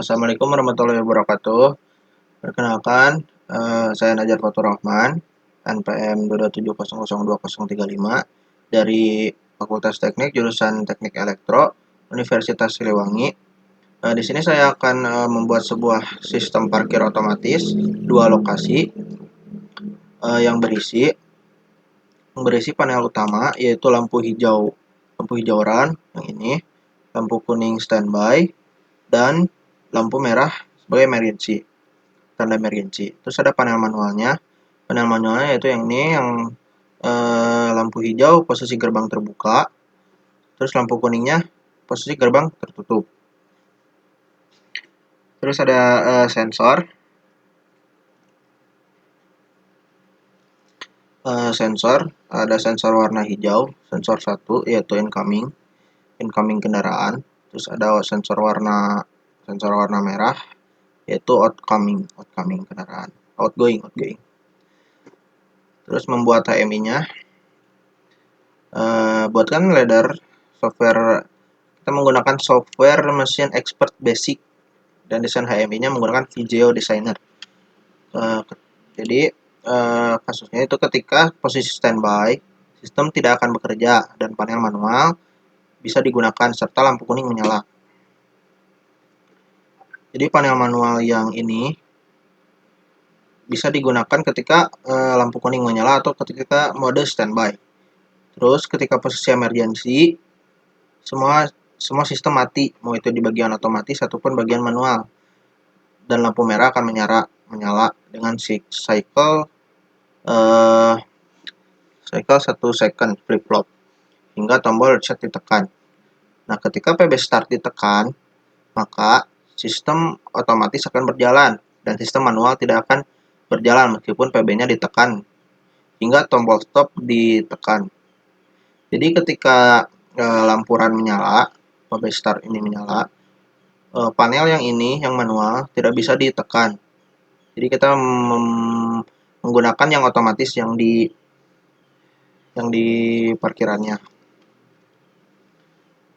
Assalamualaikum warahmatullahi wabarakatuh. Perkenalkan, saya Najar Fatur Rahman, NPM 227002035 dari Fakultas Teknik jurusan Teknik Elektro, Universitas Siliwangi. Di sini saya akan membuat sebuah sistem parkir otomatis dua lokasi yang berisi panel utama yaitu lampu hijau run yang ini, lampu kuning standby, dan lampu merah sebagai emergency, tanda emergency. Terus ada panel manualnya. Panel manualnya yaitu yang ini, yang lampu hijau posisi gerbang terbuka, terus lampu kuningnya posisi gerbang tertutup. Terus ada sensor. Ada sensor warna hijau, sensor 1 yaitu incoming kendaraan. Terus ada sensor warna merah yaitu outgoing kendaraan, outgoing. Terus membuat HMI-nya, buatkan ladder software. Kita menggunakan software Machine Expert Basic dan desain HMI-nya menggunakan Vigeo Designer. Jadi kasusnya itu ketika posisi standby, sistem tidak akan bekerja dan panel manual bisa digunakan serta lampu kuning menyala. Jadi panel manual yang ini bisa digunakan ketika lampu kuning menyala atau ketika mode standby. Terus ketika posisi emergency, semua sistem mati, mau itu di bagian otomatis ataupun bagian manual. Dan lampu merah akan menyala dengan cycle 1 second flip-flop hingga tombol reset ditekan. Nah, ketika PB start ditekan, maka sistem otomatis akan berjalan dan sistem manual tidak akan berjalan meskipun PB-nya ditekan hingga tombol stop ditekan. Jadi ketika lampu run menyala, PB start ini menyala, panel yang ini, yang manual, tidak bisa ditekan. Jadi kita menggunakan yang otomatis yang di parkirannya.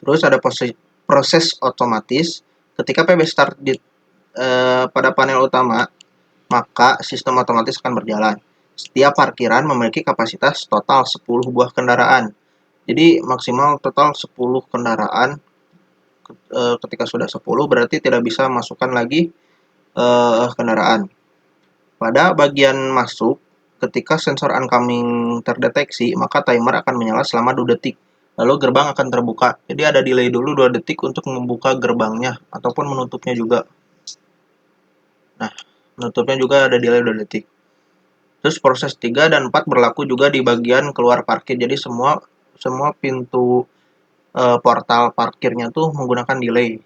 Terus ada proses otomatis. Ketika PB start pada panel utama, maka sistem otomatis akan berjalan. Setiap parkiran memiliki kapasitas total 10 buah kendaraan. Jadi maksimal total 10 kendaraan. Ketika sudah 10 berarti tidak bisa masukkan lagi kendaraan. Pada bagian masuk, ketika sensor oncoming terdeteksi, maka timer akan menyala selama 2 detik. Lalu gerbang akan terbuka. Jadi ada delay dulu 2 detik untuk membuka gerbangnya ataupun menutupnya juga. Nah, menutupnya juga ada delay 2 detik. Terus proses 3 dan 4 berlaku juga di bagian keluar parkir. Jadi semua pintu portal parkirnya tuh menggunakan delay.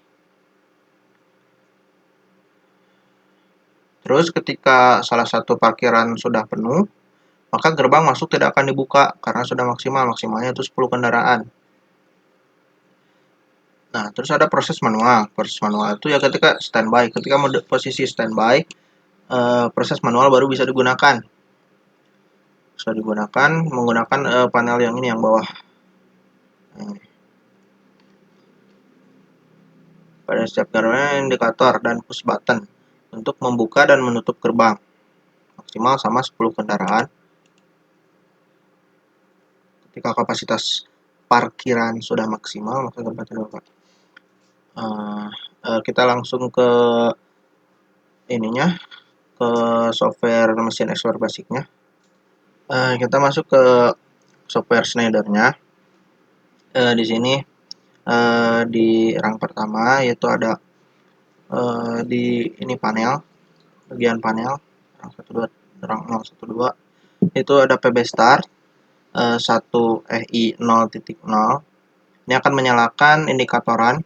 Terus ketika salah satu parkiran sudah penuh, maka gerbang masuk tidak akan dibuka karena sudah maksimalnya itu 10 kendaraan. Nah, terus ada proses manual. Proses manual itu ya ketika standby. Ketika mode posisi standby, proses manual baru bisa digunakan. Bisa digunakan menggunakan panel yang ini, yang bawah. Pada setiap gerbang indikator dan push button untuk membuka dan menutup gerbang. Maksimal sama 10 kendaraan. Ketika kapasitas parkiran sudah maksimal, maka gerbang terbuka. Kita langsung ke ininya, ke software Machine Expert Basic-nya. Kita masuk ke software Schneider-nya. Di sini di rang pertama yaitu ada di ini bagian panel rang 012 itu ada PB start 1i0.0. Ini akan menyalakan indikatoran.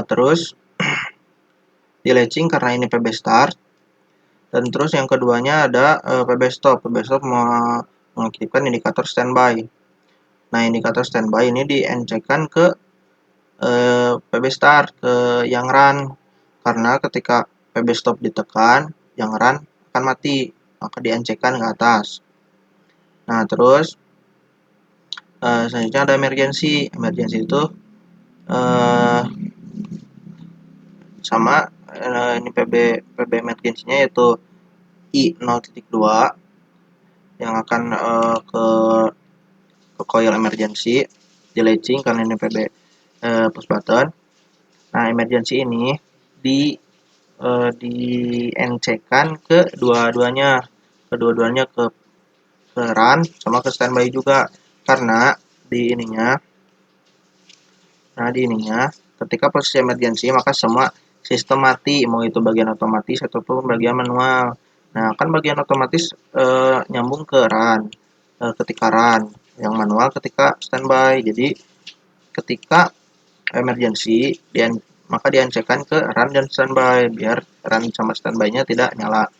Terus di latching karena ini PB start, dan terus yang keduanya ada PB stop. PB stop mengaktifkan indikator standby. Nah, indikator standby ini diencekkan ke PB start, ke yang run, karena ketika PB stop ditekan, yang run akan mati, maka diencekkan ke atas. Nah, terus selanjutnya ada emergency. Emergency itu sama ini PB emergency-nya yaitu I0.2 yang akan ke coil emergency di latching karena ini PB push button. Nah, emergency ini di NC-kan ke kedua-duanya ke run sama ke standby juga, karena di ininya ketika posisi emergency maka semua sistem mati, mau itu bagian otomatis ataupun bagian manual. Nah, kan bagian otomatis nyambung ke run ketika run, yang manual ketika standby. Jadi ketika emergency maka diancekkan ke run dan standby biar run sama standby-nya tidak nyala.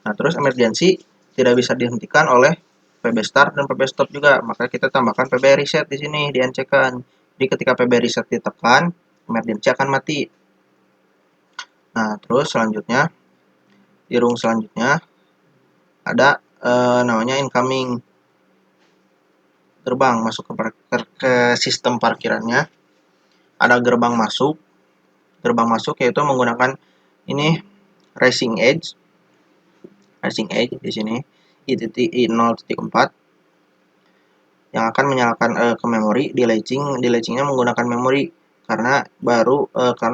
Nah, terus emergency tidak bisa dihentikan oleh PB start dan PB stop juga, maka kita tambahkan PB reset di sini diancekkan. Jadi ketika PB reset ditekan, emergency akan mati. Nah, terus selanjutnya di rung selanjutnya ada namanya incoming, gerbang masuk ke sistem parkirannya. Ada gerbang masuk yaitu menggunakan ini racing edge di sini I0.4 yang akan menyalakan ke memori di latchingnya menggunakan memori karena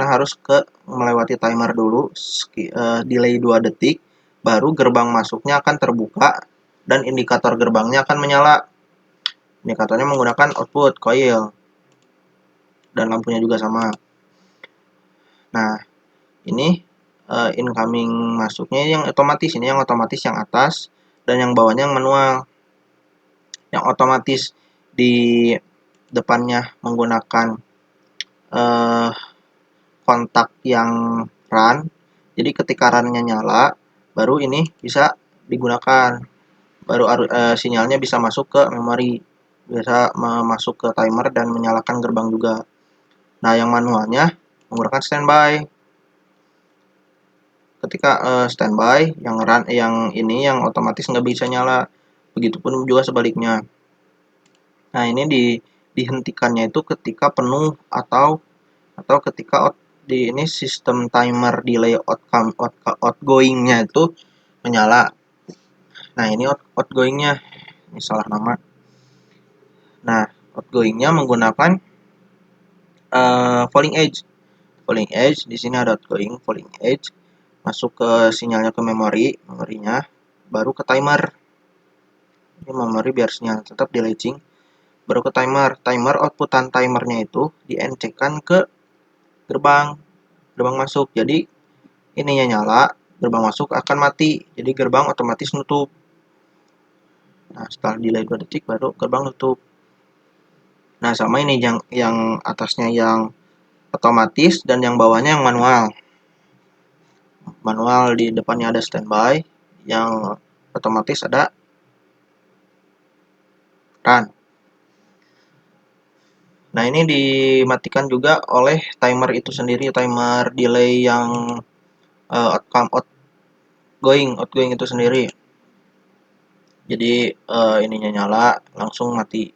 harus melewati timer dulu delay 2 detik baru gerbang masuknya akan terbuka dan indikator gerbangnya akan menyala. Indikatornya menggunakan output coil dan lampunya juga sama. Nah, ini incoming masuknya yang otomatis, ini yang otomatis yang atas dan yang bawahnya yang manual. Yang otomatis di depannya menggunakan kontak yang run, jadi ketika runnya nyala baru ini bisa digunakan, baru sinyalnya bisa masuk ke memori, bisa masuk ke timer dan menyalakan gerbang juga. Nah, yang manualnya menggunakan standby. Ketika standby, yang run yang otomatis nggak bisa nyala. Begitupun juga sebaliknya. Nah, ini dihentikannya itu ketika penuh atau ketika di ini sistem timer delay outgoing-nya itu menyala. Nah, ini outgoing-nya, ini salah nama. Nah, outgoing-nya menggunakan falling edge. Falling edge di sini ada outgoing falling edge, masuk ke sinyalnya ke memorinya, baru ke timer. Ini memori biar sinyal tetap di latching, baru ke timer outputan timernya itu diencekkan ke gerbang masuk. Jadi ininya nyala, gerbang masuk akan mati, jadi gerbang otomatis nutup. Nah, setelah delay 2 detik baru gerbang nutup. Nah, sama ini yang atasnya yang otomatis dan yang bawahnya yang manual. Di depannya ada standby, yang otomatis ada run. Nah, ini dimatikan juga oleh timer itu sendiri, timer delay yang outgoing itu sendiri. Jadi ininya nyala langsung mati.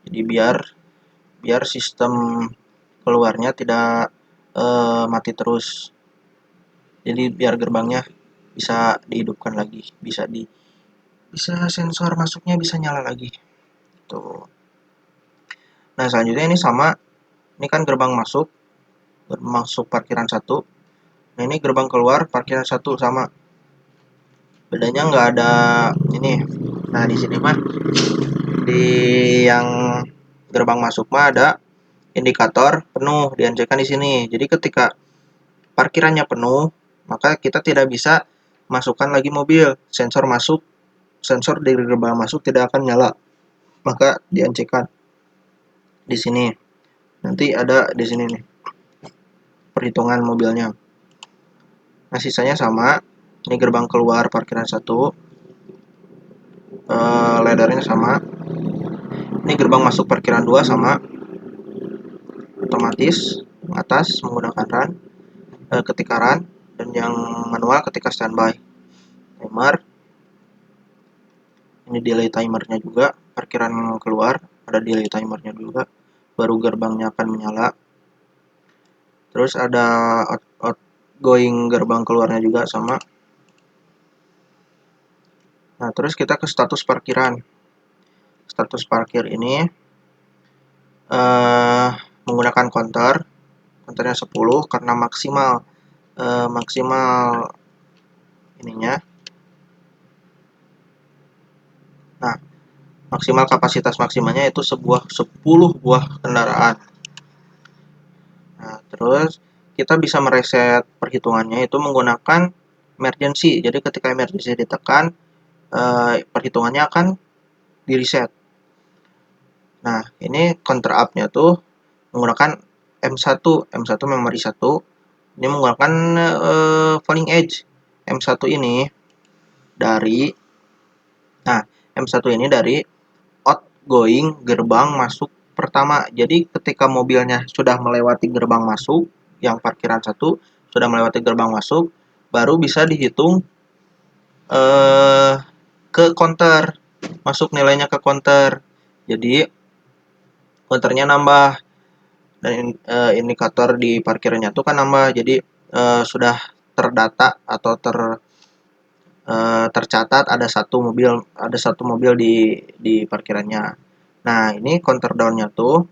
Jadi biar sistem keluarnya tidak mati terus. Jadi biar gerbangnya bisa dihidupkan lagi, bisa sensor masuknya bisa nyala lagi. Tuh. Nah, selanjutnya ini sama. Ini kan gerbang masuk parkiran 1. Nah, ini gerbang keluar parkiran 1 sama. Bedanya nggak ada ini. Nah, di sini mah di yang gerbang masuk mah ada indikator penuh diancekkan di sini. Jadi ketika parkirannya penuh, maka kita tidak bisa masukkan lagi mobil. Sensor dari gerbang masuk tidak akan nyala. Maka diancekkan di sini. Nanti ada di sini nih perhitungan mobilnya. Nah, sisanya sama. Ini gerbang keluar parkiran 1. Ledarnya sama. Ini gerbang masuk parkiran 2 sama. Otomatis atas menggunakan run ketika run, dan yang manual ketika standby. Timer. Ini delay timernya juga. Parkiran keluar ada delay timernya juga. Baru gerbangnya akan menyala. Terus ada outgoing gerbang keluarnya juga sama. Nah, terus kita ke status parkiran. Status parkir ini menggunakan counternya 10 karena maksimal ininya. Nah, maksimal kapasitas maksimalnya itu 10 buah kendaraan. Nah, terus kita bisa mereset perhitungannya itu menggunakan emergency. Jadi ketika emergency ditekan, perhitungannya akan di-reset. Nah, ini counter up-nya tuh menggunakan M1 memori 1. Ini menggunakan falling edge. M1 ini dari M1 ini dari outgoing gerbang masuk pertama. Jadi ketika mobilnya sudah melewati gerbang masuk, yang parkiran 1 sudah melewati gerbang masuk, baru bisa dihitung ke counter, masuk nilainya ke counter. Jadi counternya nambah dan indikator di parkirannya itu kan nambah. Jadi sudah terdata atau tercatat ada satu mobil di parkirannya. Nah, ini counter down-nya tuh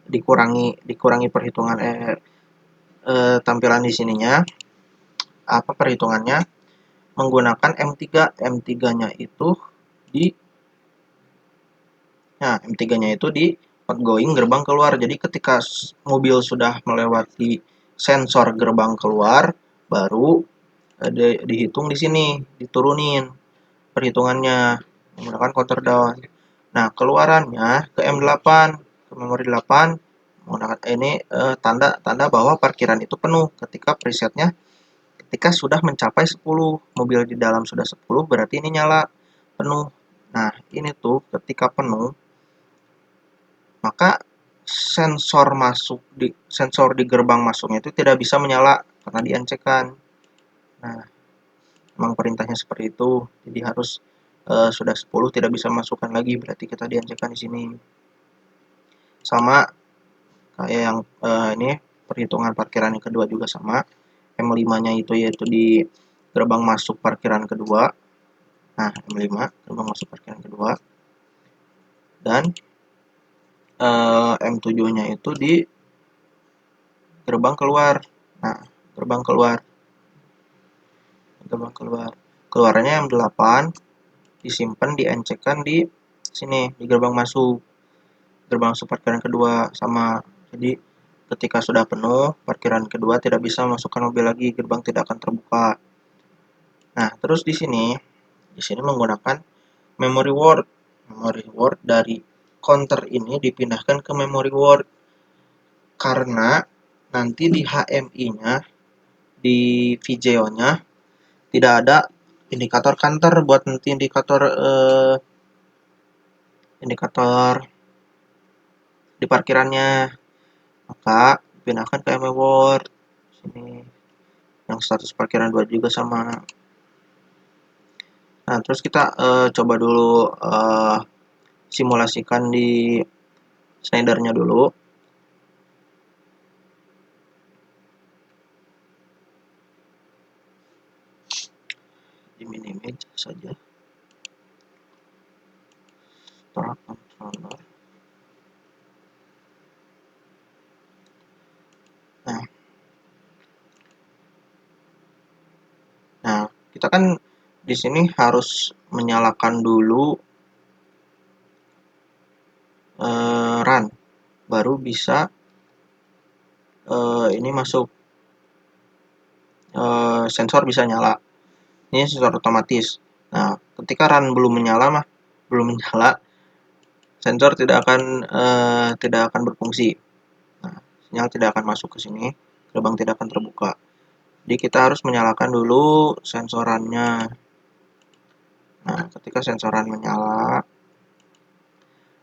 dikurangi perhitungan tampilan di sininya. Apa perhitungannya? Menggunakan M3. M3-nya itu di M3-nya itu di outgoing gerbang keluar. Jadi ketika mobil sudah melewati sensor gerbang keluar, baru dihitung di sini, diturunin perhitungannya menggunakan counter down. Nah, keluarannya ke M8, ke memori 8 menggunakan ini tanda bahwa parkiran itu penuh ketika sudah mencapai 10. Mobil di dalam sudah 10 berarti ini nyala penuh. Nah, ini tuh ketika penuh maka sensor di gerbang masuknya itu tidak bisa menyala karena diencekan. Nah, memang perintahnya seperti itu. Jadi harus sudah 10 tidak bisa masukkan lagi, berarti kita diencekan di sini. Sama kayak yang ini perhitungan parkiran yang kedua juga sama. M5-nya itu yaitu di gerbang masuk parkiran kedua. Nah, M5 gerbang masuk parkiran kedua. Dan M7-nya itu di gerbang keluar. Nah, gerbang keluar. Keluarannya M8 disimpan, diencekan di sini di gerbang masuk parkiran kedua sama. Jadi ketika sudah penuh parkiran kedua tidak bisa masukkan mobil lagi, gerbang tidak akan terbuka. Nah, terus di sini menggunakan memory word dari counter ini dipindahkan ke memory word karena nanti di HMI-nya di VGO-nya tidak ada indikator counter buat nanti indikator di parkirannya, maka pindahkan ke memory word sini yang status parkiran 2 juga sama. Nah, terus kita coba dulu simulasikan di Schneider-nya dulu. Di mini image saja. Torque controller. Nah, kita kan di sini harus menyalakan dulu run, baru bisa ini masuk sensor bisa nyala. Ini sensor otomatis. Nah, ketika run belum menyala, sensor tidak akan berfungsi. Nah, sinyal tidak akan masuk ke sini, gerbang tidak akan terbuka. Jadi kita harus menyalakan dulu sensorannya. Nah, ketika sensoran menyala,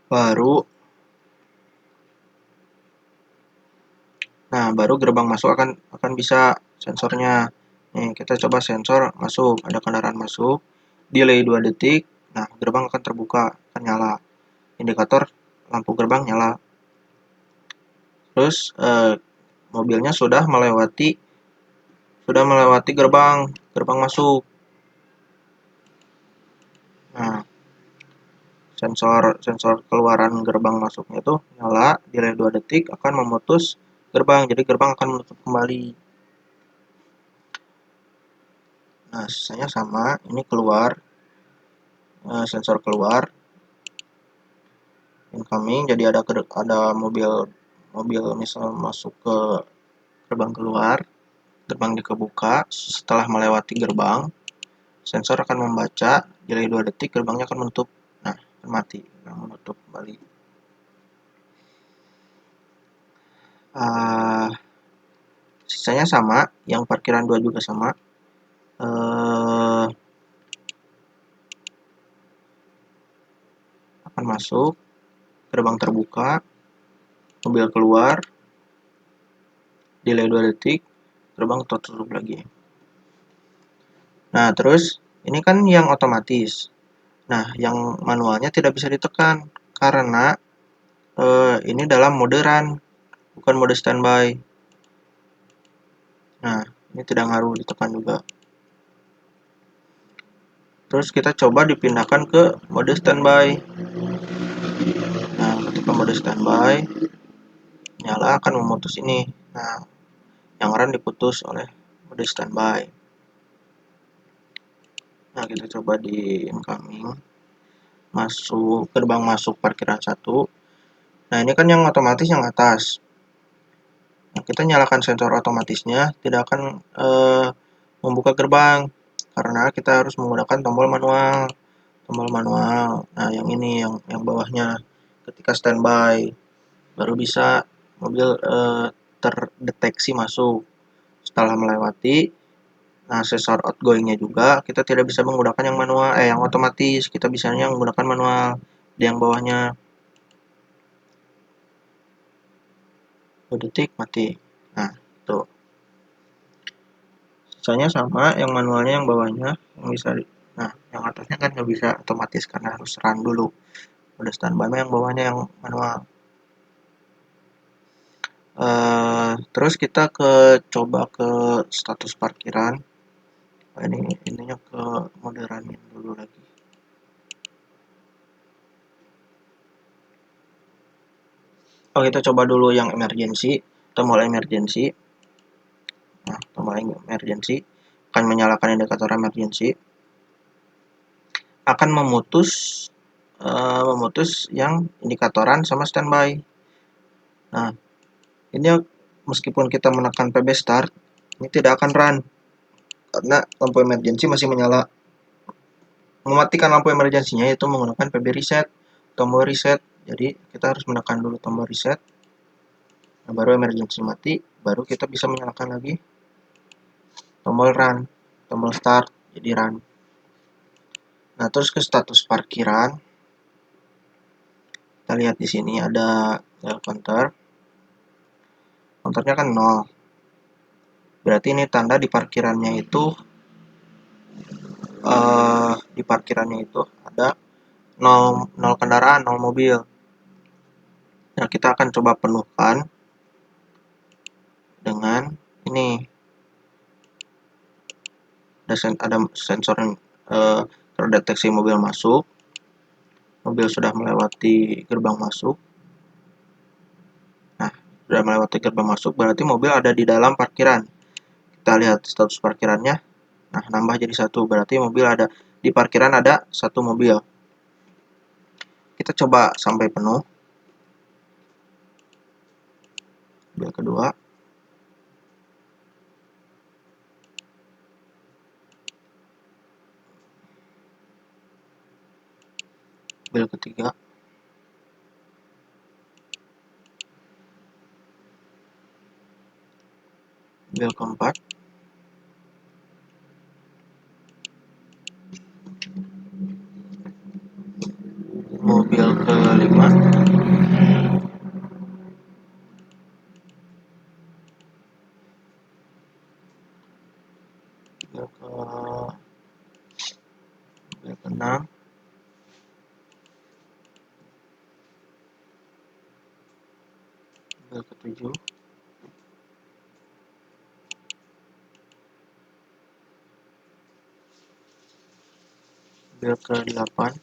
baru gerbang masuk akan bisa sensornya. Nih, kita coba sensor masuk, ada kendaraan masuk, delay 2 detik, nah gerbang akan terbuka, akan nyala. Indikator lampu gerbang nyala. Terus mobilnya sudah melewati gerbang masuk. Nah, sensor keluaran gerbang masuknya itu nyala, delay 2 detik akan memutus gerbang, jadi gerbang akan menutup kembali. Nah, sisanya sama, ini keluar, sensor keluar, incoming, jadi ada mobil misal masuk ke gerbang keluar, gerbang dikebuka, setelah melewati gerbang, sensor akan membaca, delay 2 detik, gerbangnya akan menutup. Nah, mati, menutup kembali. Sisanya sama, yang parkiran 2 juga sama. Akan masuk, gerbang terbuka, mobil keluar, delay 2 detik, gerbang tertutup lagi. Nah, terus ini kan yang otomatis. Nah, yang manualnya tidak bisa ditekan karena ini dalam mode run, bukan mode standby. Nah, ini tidak ngaruh ditekan juga. Terus kita coba dipindahkan ke mode standby. Nah, ketika mode standby, nyala akan memutus ini. Nah, yang run diputus oleh mode standby. Nah, kita coba di incoming. Gerbang masuk parkiran 1. Nah, ini kan yang otomatis yang atas. Nah, kita nyalakan sensor otomatisnya, tidak akan membuka gerbang karena kita harus menggunakan tombol manual. Nah, yang ini yang bawahnya ketika standby baru bisa mobil terdeteksi masuk. Setelah melewati, nah sensor outgoingnya juga kita tidak bisa menggunakan yang manual, yang otomatis. Kita bisanya menggunakan manual di yang bawahnya. 2 detik mati. Nah, itu. Sisanya sama, yang manualnya yang bawahnya yang bisa. Nah, yang atasnya kan nggak bisa otomatis karena harus run dulu. Udah standby yang bawahnya yang manual. Terus kita coba ke status parkiran. Ininya ke mode running dulu lagi. Kita coba dulu yang emergency, tombol emergency. Nah, tombol emergency akan menyalakan indikator emergency, akan memutus yang indikatoran sama standby. Nah, ini meskipun kita menekan PB start, ini tidak akan run karena lampu emergency masih menyala. Mematikan lampu emergensinya itu menggunakan PB reset, tombol reset. Jadi kita harus menekan dulu tombol reset. Nah, baru emergency mati, baru kita bisa menyalakan lagi tombol run, tombol start, jadi run. Nah, terus ke status parkiran. Kita lihat di sini ada counter. Counternya kan 0. Berarti ini tanda di parkirannya itu ada 0 kendaraan, 0 mobil. Nah, kita akan coba penuhkan dengan ini. Ada sensor yang terdeteksi mobil masuk. Mobil sudah melewati gerbang masuk. Nah, sudah melewati gerbang masuk berarti mobil ada di dalam parkiran. Kita lihat status parkirannya. Nah, nambah jadi 1. Berarti mobil ada di parkiran, ada 1 mobil. Kita coba sampai penuh. Mobil kedua. Mobil ketiga. Mobil keempat. Mobil kelima. Mobil keenam. Mobil ketujuh. mobil ke-8,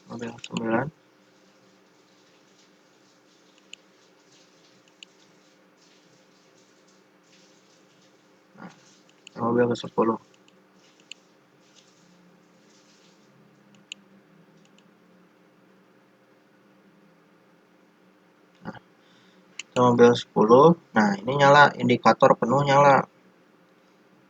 mobil ke-9, mobil ke-10. Mobil 10. Nah, ini nyala, indikator penuh nyala.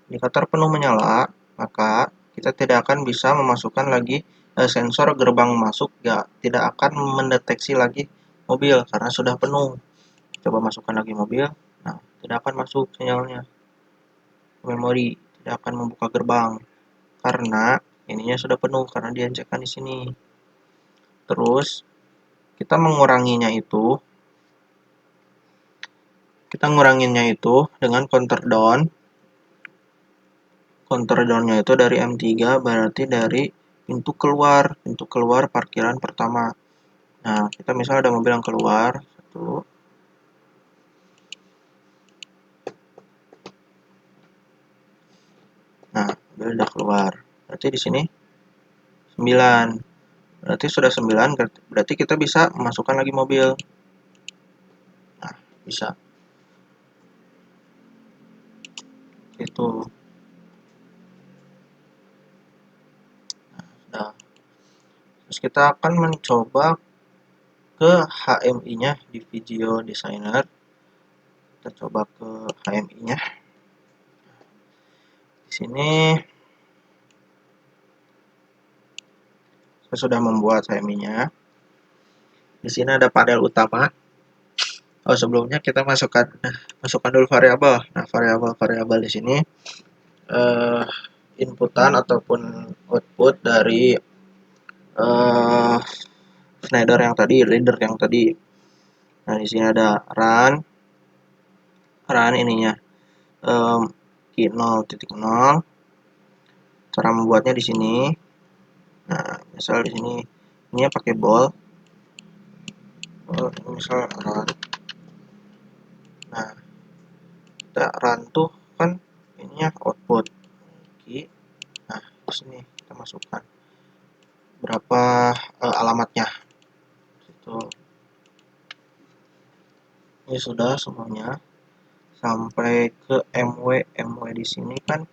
Indikator penuh menyala, maka kita tidak akan bisa memasukkan lagi sensor gerbang masuk, ya tidak akan mendeteksi lagi mobil karena sudah penuh. Coba masukkan lagi mobil, nah tidak akan masuk sinyalnya ke memori, tidak akan membuka gerbang karena ininya sudah penuh karena diinjekkan di sini. Terus kita menguranginya itu, dengan counter down. Counter down-nya itu dari M3, berarti dari pintu keluar parkiran pertama. Nah, kita misalnya ada mobil yang keluar, 1. Nah, mobil udah keluar. Berarti di sini 9. Berarti sudah 9, berarti kita bisa memasukkan lagi mobil. Nah, bisa. Itu. Nah, terus kita akan mencoba ke HMI-nya di Video Designer. Kita coba ke HMI-nya. Di sini saya sudah membuat HMI-nya. Di sini ada panel utama. Oh, sebelumnya kita masukkan dulu variabel. Nah, variabel di sini inputan ataupun output dari Schneider yang tadi, reader yang tadi. Nah, di sini ada run ininya key 0.0. Cara membuatnya di sini. Nah, misal di sini ini pakai ball. Misal run. Nah, kita run tuh kan ininya output key. Nah, di sini kita masukkan berapa alamatnya. Itu. Ini sudah semuanya sampai ke MW di sini kan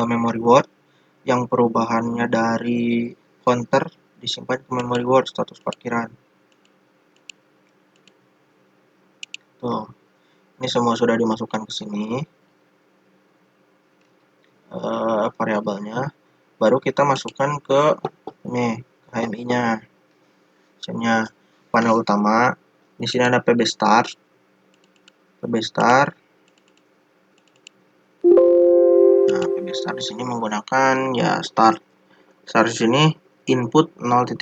memory word yang perubahannya dari counter disimpan ke memory word status parkiran. Tuh, ini semua sudah dimasukkan ke sini variabelnya. Baru kita masukkan ke ini HMI-nya. Misalnya panel utama. Di sini ada PB Start. Nah, PB Start di sini menggunakan ya start. Start di sini input 0.0.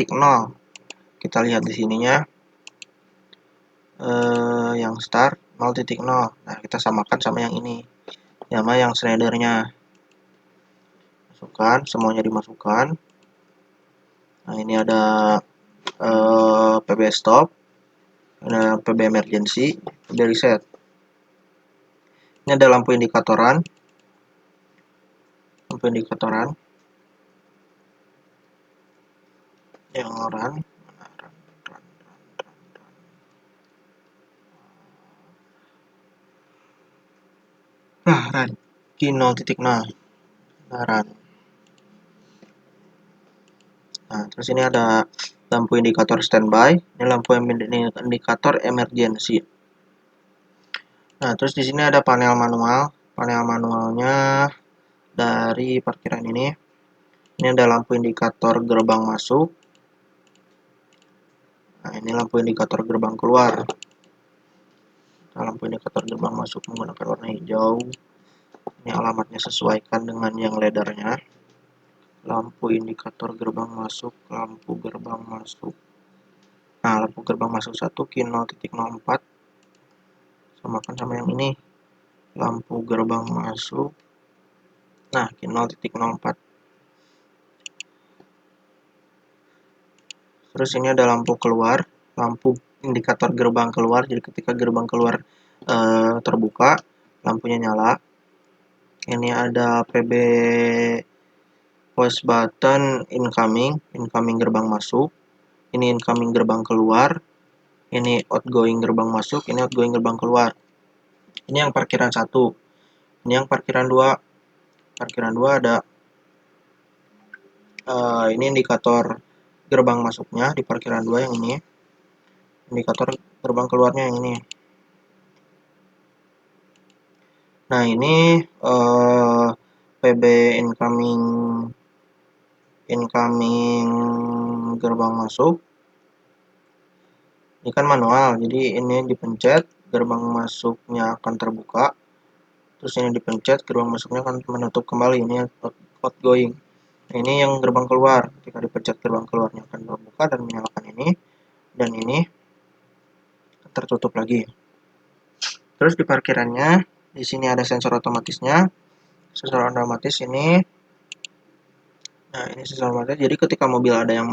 Kita lihat di sininya yang start 0.0. Nah, kita samakan sama yang ini. Sama yang Schneider-nya. Masukkan, semuanya dimasukkan. Nah, ini ada PB stop, ada PB emergency, PB reset. Ini ada lampu indikatoran. Yang run. Nah, run. Key 0.0. Run. Nah, terus ini ada lampu indikator standby. Ini lampu indikator emergency. Nah, terus di sini ada panel manual. Panel manualnya dari parkiran ini. Ini ada lampu indikator gerbang masuk. Nah, ini lampu indikator gerbang keluar. Nah, lampu indikator gerbang masuk menggunakan warna hijau. Ini alamatnya sesuaikan dengan yang leadernya. Lampu indikator gerbang masuk, lampu gerbang masuk. Nah, lampu gerbang masuk 1 key 0.04 samakan sama yang ini. Lampu gerbang masuk. Nah, key 0.04. Terus ini ada lampu keluar, lampu indikator gerbang keluar. Jadi ketika gerbang keluar terbuka, lampunya nyala. Ini ada PB push button incoming gerbang masuk. Ini incoming gerbang keluar. Ini outgoing gerbang masuk, ini outgoing gerbang keluar. Ini yang parkiran 1. Ini yang parkiran 2. Parkiran 2 ada ini indikator gerbang masuknya di parkiran 2 yang ini. Indikator gerbang keluarnya yang ini. Nah, ini PB incoming gerbang masuk. Ini kan manual, jadi ini dipencet, gerbang masuknya akan terbuka. Terus ini dipencet, gerbang masuknya akan menutup kembali. Ini outgoing. Nah, ini yang gerbang keluar. Ketika dipencet, gerbang keluarnya akan terbuka dan menyalakan ini. Dan ini tertutup lagi. Terus di parkirannya, di sini ada sensor otomatisnya. Sensor otomatis ini. Nah, ini sensor otomatis. Jadi ketika mobil ada yang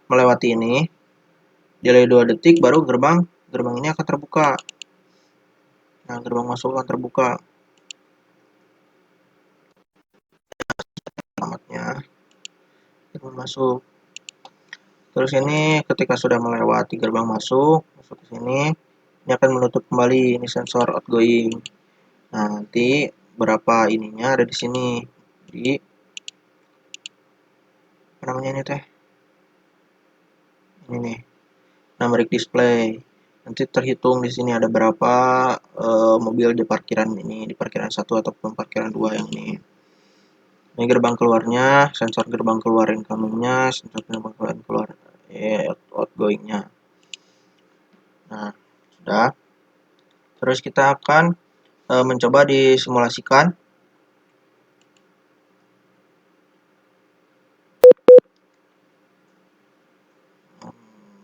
melewati ini, delay 2 detik baru gerbang ini akan terbuka. Nah, gerbang masuk akan terbuka. Alamatnya gerbang masuk. Terus ini ketika sudah melewati gerbang masuk ke sini, ini akan menutup kembali. Ini sensor outgoing. Nah, nanti berapa ininya ada di sini. Di apa namanya ini teh? Ini nih. Numeric display. Nanti terhitung di sini ada berapa mobil di parkiran ini, di parkiran 1 ataupun parkiran 2 yang ini. Ini gerbang keluarnya, sensor gerbang keluar incomingnya, sensor gerbang keluar outgoingnya. Nah, sudah. Terus kita akan mencoba disimulasikan.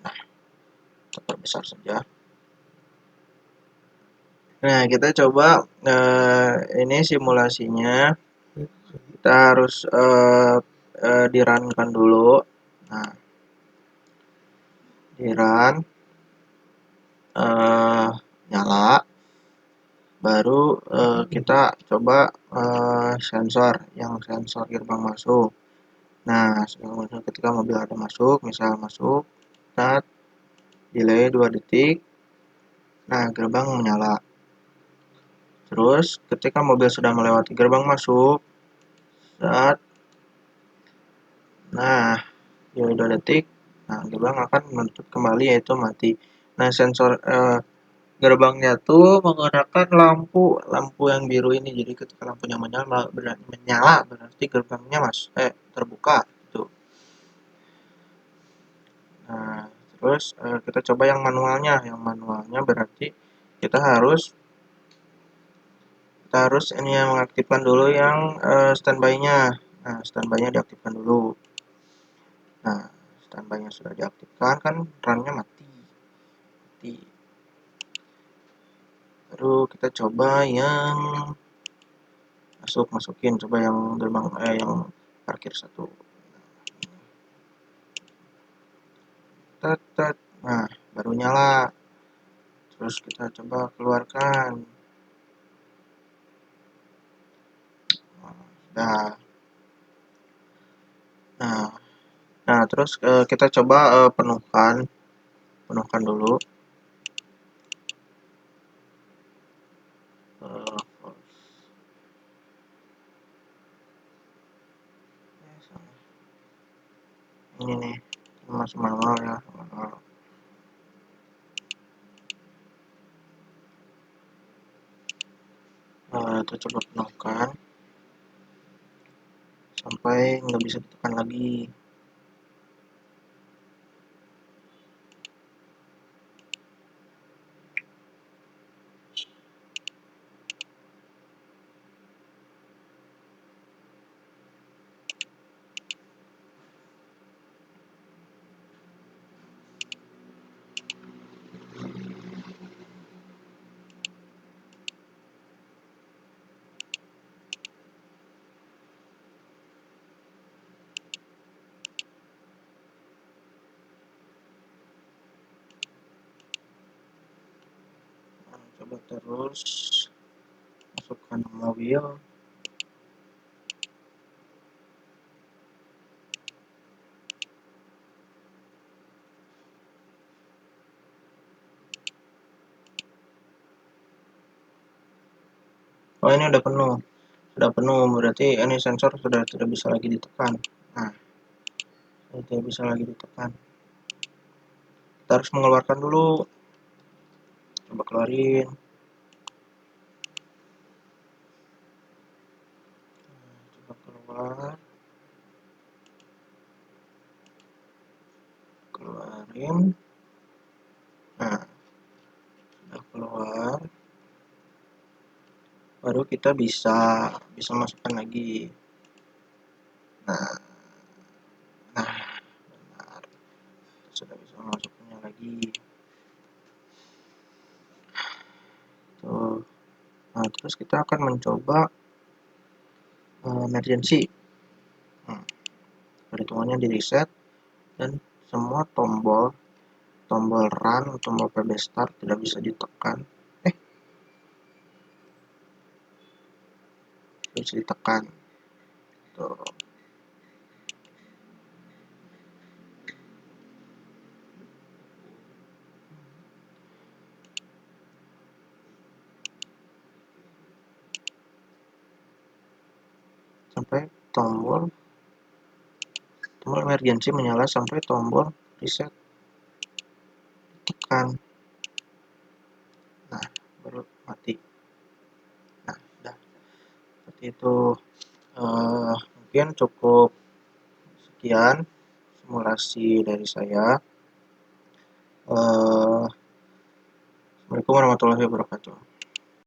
Nah, kita perbesar saja. Nah, kita coba ini simulasinya. Kita harus di-run-kan dulu. Nah, di-run, nyala, baru kita coba sensor gerbang masuk. Nah, ketika mobil ada masuk, misal masuk, start, delay 2 detik, nah gerbang menyala. Terus ketika mobil sudah melewati gerbang masuk, start, nah delay 2 detik, nah gerbang akan menutup kembali yaitu mati. Nah, sensor gerbangnya tuh menggunakan lampu yang biru ini. Jadi ketika lampunya menyala berarti gerbangnya terbuka gitu. Nah, terus kita coba yang manualnya. Yang manualnya berarti kita harus ini yang mengaktifkan dulu yang standby-nya. Nah, standby-nya diaktifkan dulu. Nah, standby-nya sudah diaktifkan kan run-nya mati. Baru kita coba yang masukin coba yang gerbang yang parkir 1. Nah, baru nyala. Terus kita coba keluarkan. Nah, nah terus kita coba penuhkan dulu. Ini nih, masih manual ya, manual. Kita coba penuhkan sampai nggak bisa ditekan lagi. terus masukkan mobil. Oh, ini udah penuh, berarti ini sensor sudah tidak bisa lagi ditekan. Nah, tidak bisa lagi ditekan. Kita harus mengeluarkan dulu. Coba keluarin. Coba keluar. Keluarin. Nah, sudah keluar. Baru kita bisa masukkan lagi. Nah, benar. Sudah bisa masukkannya lagi. Tuh. Nah, terus kita akan mencoba emergency. Perhitungannya di reset dan semua tombol run, tombol PB start tidak bisa ditekan. Bisa ditekan. Tuh. Sampai tombol emergency menyala sampai tombol reset ditekan. Nah, baru mati. Nah, udah. Seperti itu. Mungkin cukup sekian simulasi dari saya. Assalamualaikum warahmatullahi wabarakatuh.